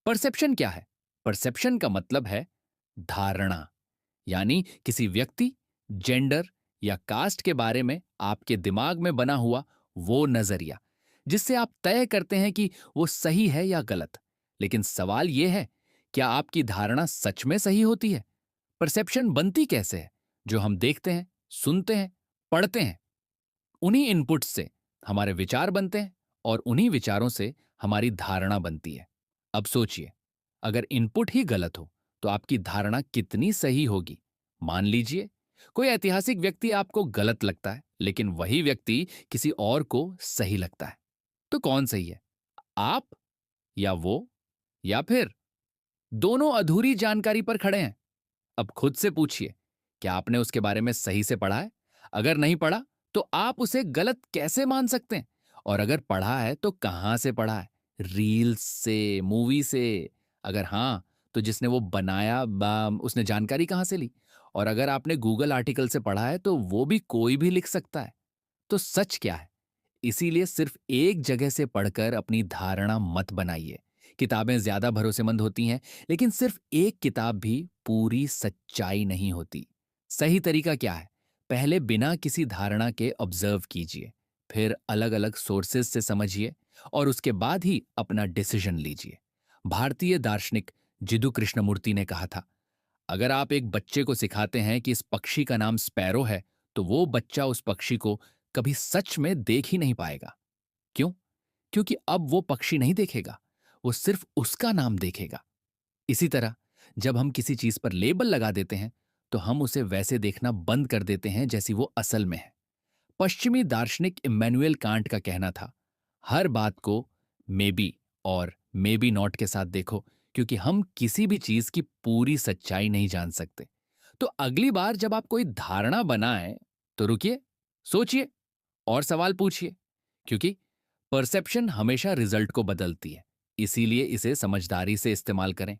Perception क्या है? Perception का मतलब है धारणा, यानी किसी व्यक्ति, जेंडर या कास्ट के बारे में आपके दिमाग में बना हुआ वो नजरिया, जिससे आप तय करते हैं कि वो सही है या गलत। लेकिन सवाल यह है, क्या आपकी धारणा सच में सही होती है? परसेप्शन बनती कैसे है? जो हम देखते हैं, सुनते हैं, पढ़ते हैं, उन्हीं इनपुट्स से हमारे विचार बनते हैं और उन्हीं विचारों से हमारी धारणा बनती है। अब सोचिए, अगर इनपुट ही गलत हो तो आपकी धारणा कितनी सही होगी? मान लीजिए कोई ऐतिहासिक व्यक्ति आपको गलत लगता है, लेकिन वही व्यक्ति किसी और को सही लगता है। तो कौन सही है, आप या वो, या फिर दोनों अधूरी जानकारी पर खड़े हैं? अब खुद से पूछिए, क्या आपने उसके बारे में सही से पढ़ा है? अगर नहीं पढ़ा, तो आप उसे गलत कैसे मान सकते हैं? और अगर पढ़ा है, तो कहां से पढ़ा है? रील्स से, मूवी से? अगर हाँ, तो जिसने वो बनाया उसने जानकारी कहां से ली? और अगर आपने गूगल आर्टिकल से पढ़ा है, तो वो भी कोई भी लिख सकता है। तो सच क्या है? इसीलिए सिर्फ एक जगह से पढ़कर अपनी धारणा मत बनाइए। किताबें ज्यादा भरोसेमंद होती हैं, लेकिन सिर्फ एक किताब भी पूरी सच्चाई नहीं होती। सही तरीका क्या है? पहले बिना किसी धारणा के ऑब्जर्व कीजिए, फिर अलग अलग सोर्सेज से समझिए, और उसके बाद ही अपना डिसीजन लीजिए। भारतीय दार्शनिक जिदु कृष्णमूर्ति ने कहा था, अगर आप एक बच्चे को सिखाते हैं कि इस पक्षी का नाम स्पैरो है, तो वो बच्चा उस पक्षी को कभी सच में देख ही नहीं पाएगा। क्यों? क्योंकि अब वो पक्षी नहीं देखेगा, वो सिर्फ उसका नाम देखेगा। इसी तरह जब हम किसी चीज पर लेबल लगा देते हैं, तो हम उसे वैसे देखना बंद कर देते हैं जैसी वो असल में है। पश्चिमी दार्शनिक इम्मैनुएल कांट का कहना था, हर बात को मे बी और मे बी नॉट के साथ देखो, क्योंकि हम किसी भी चीज की पूरी सच्चाई नहीं जान सकते। तो अगली बार जब आप कोई धारणा बनाएं, तो रुकिए, सोचिए और सवाल पूछिए, क्योंकि परसेप्शन हमेशा रिजल्ट को बदलती है। इसीलिए इसे समझदारी से इस्तेमाल करें।